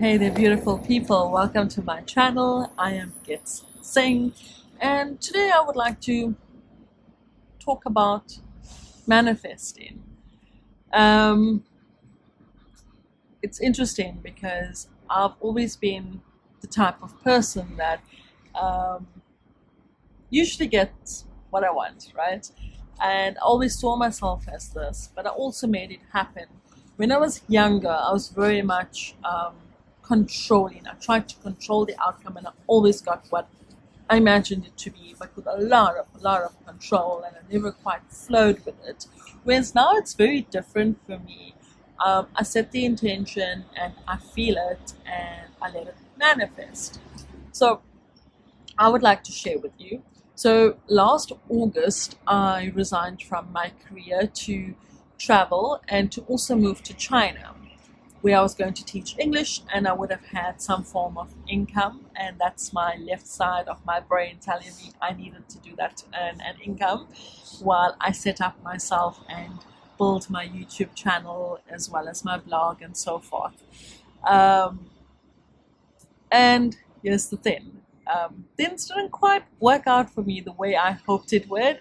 Hey there, beautiful people. Welcome to my channel. I am Gits, and today I would like to talk about manifesting. Um, it's interesting because I've always been the type of person that um, usually gets what I want, right? And I always saw myself as this, but I also made it happen. When I was younger, I was very much controlling. I tried to control the outcome, and I always got what I imagined it to be, but with a lot of control, and I never quite flowed with it. Whereas now it's very different for me. I set the intention, and I feel it, and I let it manifest. So I would like to share with you. So last August, I resigned from my career to travel and to also move to China, where I was going to teach English, and I would have had some form of income. And that's my left side of my brain telling me I needed to do that to earn an income while I set up myself and build my YouTube channel as well as my blog and so forth. And here's the thing. Things didn't quite work out for me the way I hoped it would,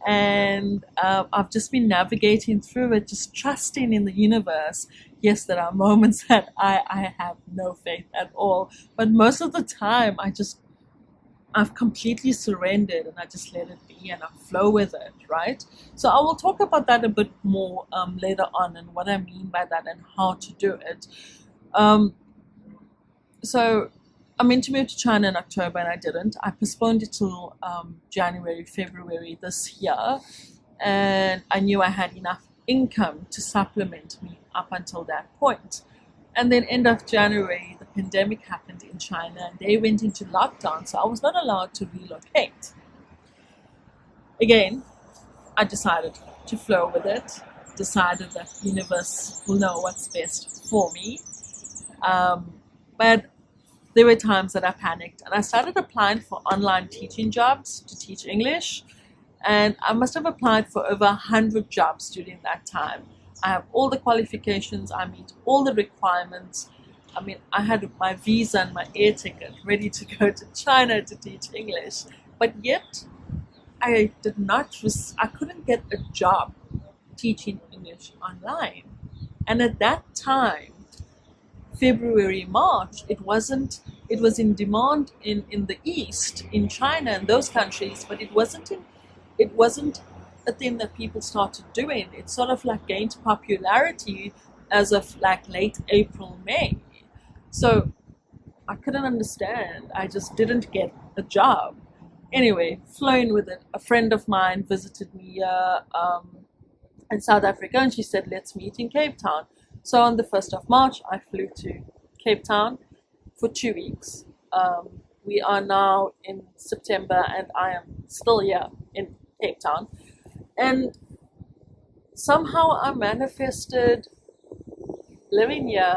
and I've just been navigating through it, just trusting in the universe. Yes, there are moments that I have no faith at all, but most of the time I've completely surrendered, and I just let it be and I flow with it, right? So I will talk about that a bit more later on, and what I mean by that and how to do it. So I meant to move to China in October, and I didn't. I postponed it till January, February this year, and I knew I had enough income to supplement me up until that point. And then end of January, the pandemic happened in China, and they went into lockdown, so I was not allowed to relocate. Again, I decided to flow with it, decided that the universe will know what's best for me. But there were times that I panicked, and I started applying for online teaching jobs to teach English, and I must have applied for over 100 jobs during that time. I have all the qualifications, I meet all the requirements. I mean, I had my visa and my air ticket ready to go to China to teach English, but yet I couldn't get a job teaching English online. And at that time, February, March, it was in demand in the East, in China and those countries, but it wasn't a thing that people started doing. It sort of like gained popularity as of like late April, May. So I couldn't understand. I just didn't get a job. Anyway, flowing with it. A friend of mine visited me in South Africa, and she said, let's meet in Cape Town. So on the 1st of March, I flew to Cape Town for 2 weeks. We are now in September, and I am still here in Cape Town. And somehow I manifested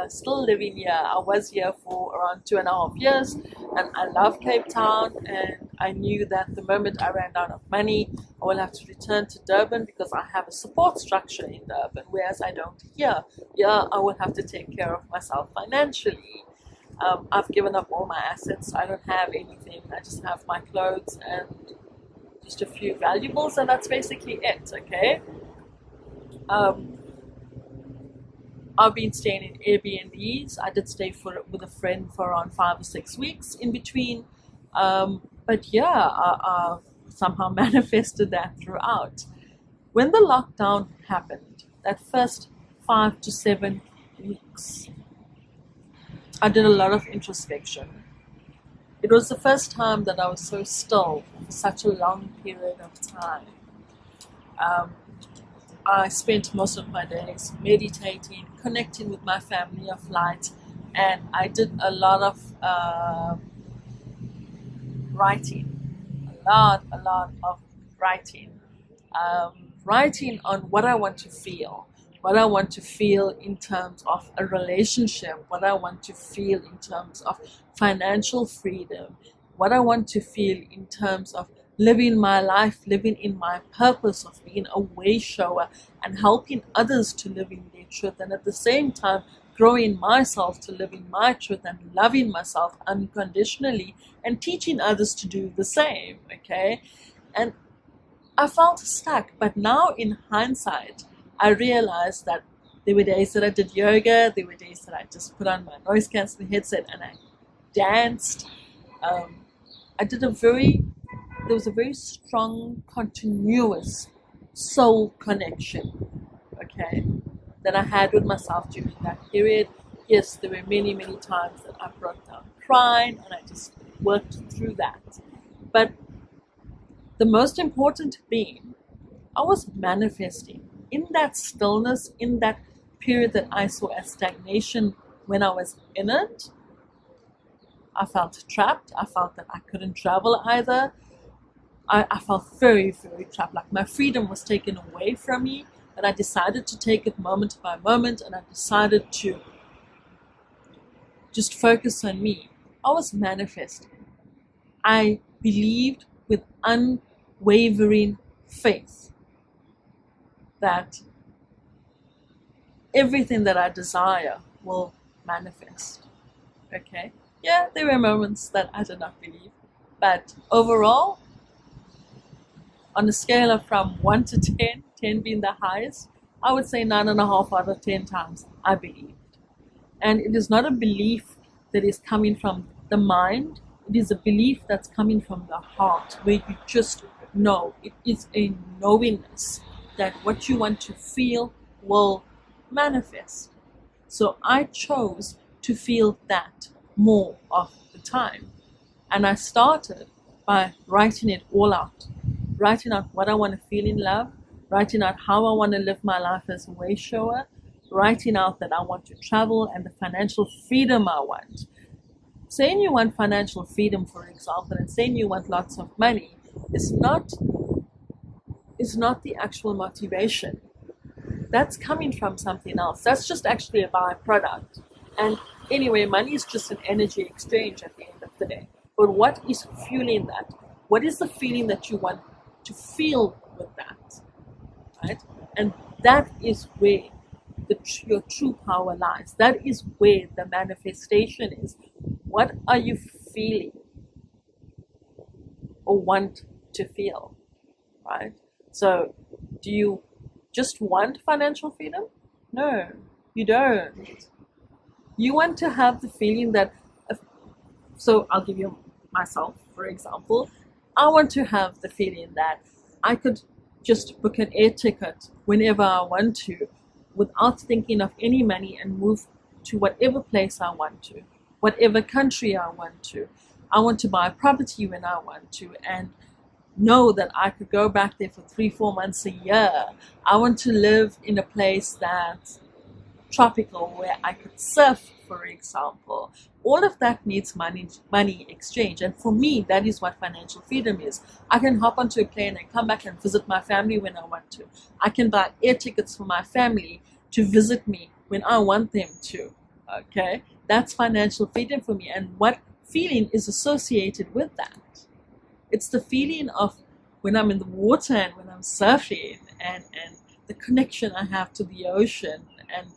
still living here. I was here for around 2.5 years, and I love Cape Town, and I knew that the moment I ran out of money, I will have to return to Durban because I have a support structure in Durban, whereas I don't here. Here I will have to take care of myself financially. I've given up all my assets. I don't have anything. I just have my clothes and just a few valuables, and that's basically it, okay? I've been staying in Airbnbs. I did stay with a friend for around 5 or 6 weeks in between. But yeah, I somehow manifested that throughout. When the lockdown happened, that first 5 to 7 weeks, I did a lot of introspection. It was the first time that I was so still for such a long period of time. I spent most of my days meditating, connecting with my family of light, and I did a lot of writing, a lot of writing, writing on what I want to feel in terms of a relationship, what I want to feel in terms of financial freedom, what I want to feel in terms of living my life, living in my purpose of being a way shower and helping others to live in their truth, and at the same time growing myself to living my truth and loving myself unconditionally and teaching others to do the same, okay? And I felt stuck, but now in hindsight, I realized that there were days that I did yoga, there were days that I just put on my noise cancelling headset and I danced. There was a very strong, continuous soul connection, okay, that I had with myself during that period. Yes, there were many, many times that I broke down crying and I just worked through that. But the most important being, I was manifesting in that stillness, in that period that I saw as stagnation when I was in it. I felt trapped. I felt that I couldn't travel either. I felt very, very trapped. Like my freedom was taken away from me, and I decided to take it moment by moment, and I decided to just focus on me. I was manifesting. I believed with unwavering faith that everything that I desire will manifest. Okay? Yeah, there were moments that I did not believe, but overall, on a scale of from 1 to 10, 10 being the highest, I would say 9.5 out of 10 times I believed. And it is not a belief that is coming from the mind, it is a belief that's coming from the heart, where you just know. It is a knowingness that what you want to feel will manifest. So I chose to feel that more of the time. And I started by writing it all out. Writing out what I want to feel in love, writing out how I want to live my life as a way shower, writing out that I want to travel and the financial freedom I want. Saying you want financial freedom, for example, and saying you want lots of money is not the actual motivation. That's coming from something else. That's just actually a byproduct. And anyway, money is just an energy exchange at the end of the day. But what is fueling that? What is the feeling that you want to feel with that, right? And that is where your true power lies. That is where the manifestation is. What are you feeling or want to feel, right? So do you just want financial freedom? No, you don't. You want to have the feeling that, so I'll give you myself, for example. I want to have the feeling that I could just book an air ticket whenever I want to without thinking of any money and move to whatever place I want to, whatever country I want to. I want to buy a property when I want to and know that I could go back there for 3-4 months a year. I want to live in a place that's tropical where I could surf, for example. All of that needs money exchange, and for me that is what financial freedom is. I can hop onto a plane and come back and visit my family when I want to. I can buy air tickets for my family to visit me when I want them to. Okay, that's financial freedom for me. And what feeling is associated with that? It's the feeling of when I'm in the water and when I'm surfing and the connection I have to the ocean and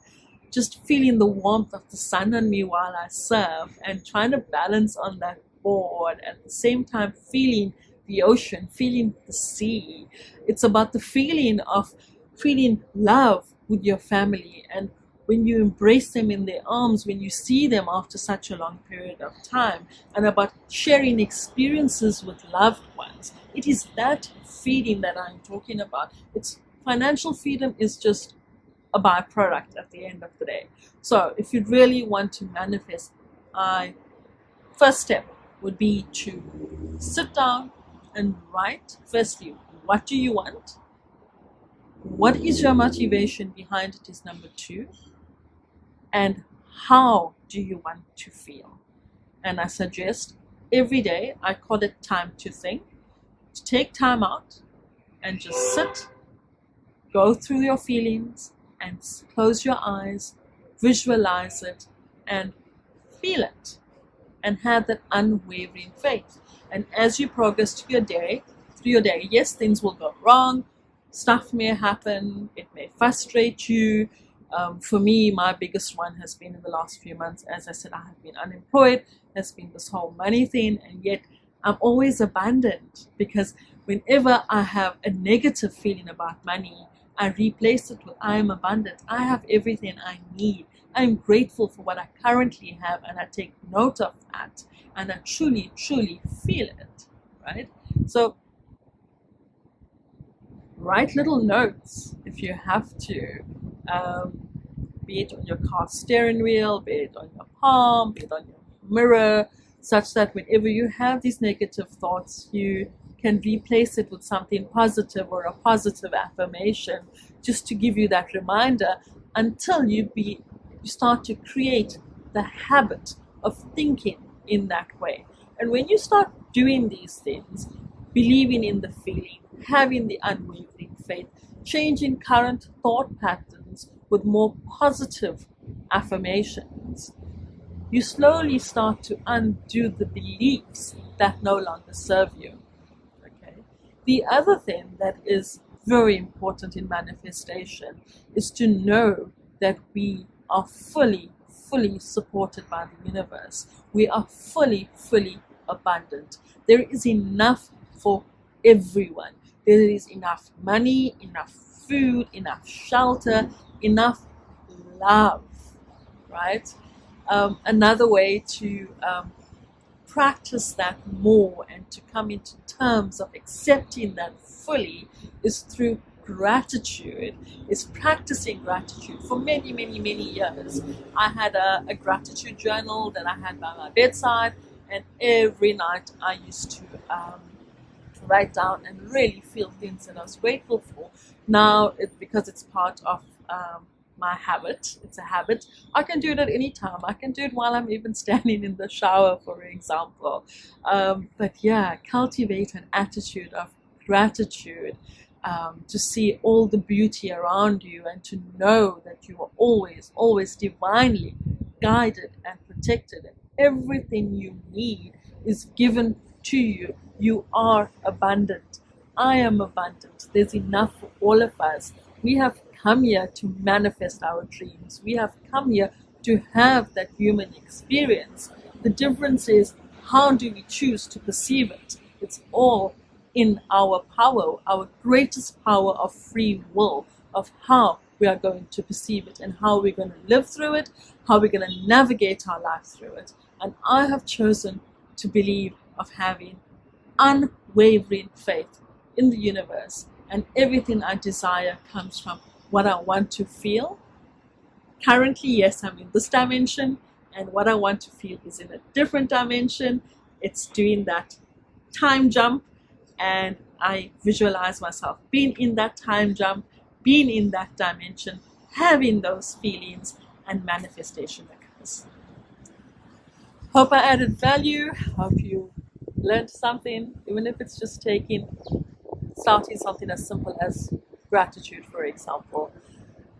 just feeling the warmth of the sun on me while I surf and trying to balance on that board at the same time feeling the ocean, feeling the sea. It's about the feeling of feeling love with your family, and when you embrace them in their arms, when you see them after such a long period of time, and about sharing experiences with loved ones. It is that feeling that I'm talking about. It's financial freedom is just a byproduct at the end of the day. So if you really want to manifest, first step would be to sit down and write, firstly, what do you want? What is your motivation behind it is number 2. And how do you want to feel? And I suggest every day, I call it time to think, to take time out and just sit, go through your feelings and close your eyes, visualize it and feel it and have that unwavering faith. And as you progress through your day, yes, things will go wrong, stuff may happen, it may frustrate you, For me, my biggest one has been in the last few months. As I said, I have been unemployed, has been this whole money thing, and yet I'm always abundant, because whenever I have a negative feeling about money, I replace it with I am abundant. I have everything I need. I'm grateful for what I currently have, and I take note of that, and I truly, truly feel it, right? So write little notes if you have to, be it on your car steering wheel, be it on your palm, be it on your mirror, such that whenever you have these negative thoughts, you can replace it with something positive or a positive affirmation, just to give you that reminder, until you start to create the habit of thinking in that way. And when you start doing these things, believing in the feeling, having the unwavering faith, changing current thought patterns with more positive affirmations, you slowly start to undo the beliefs that no longer serve you. Okay. The other thing that is very important in manifestation is to know that we are fully supported by the universe. We are fully abundant. There is enough for everyone. There is enough money, enough food, enough shelter, enough love, right? Another way to practice that more and to come into terms of accepting that fully is through gratitude, is practicing gratitude. For many years, I had a gratitude journal that I had by my bedside, and every night I used to write down and really feel things that I was grateful for. Now, because it's part of my habit, it's a habit, I can do it at any time. I can do it while I'm even standing in the shower, for example. But yeah, cultivate an attitude of gratitude, to see all the beauty around you, and to know that you are always divinely guided and protected, and everything you need is given to you. You are abundant. I am abundant. There's enough for all of us. We have come here to manifest our dreams. We have come here to have that human experience. The difference is, how do we choose to perceive it? It's all in our power, our greatest power of free will, of how we are going to perceive it, and how we're going to live through it, how we're going to navigate our life through it. And I have chosen to believe of having unwavering faith in the universe, and everything I desire comes from what I want to feel. Currently, yes, I'm in this dimension, and what I want to feel is in a different dimension. It's doing that time jump, and I visualize myself being in that time jump, being in that dimension, having those feelings, and manifestation occurs. Hope I added value. Hope you learned something, even if it's just starting something as simple as gratitude, for example.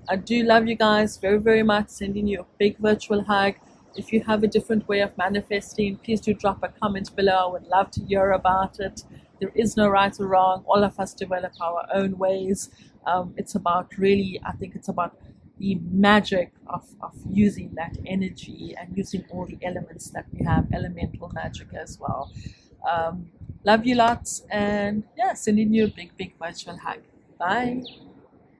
I do love you guys very much. Sending you a big virtual hug. If you have a different way of manifesting, please do drop a comment below. I would love to hear about it. There is no right or wrong. All of us develop our own ways. It's about I think it's about the magic of using that energy and using all the elements that we have, elemental magic as well. Love you lots, and yeah, sending you a big virtual hug. Bye.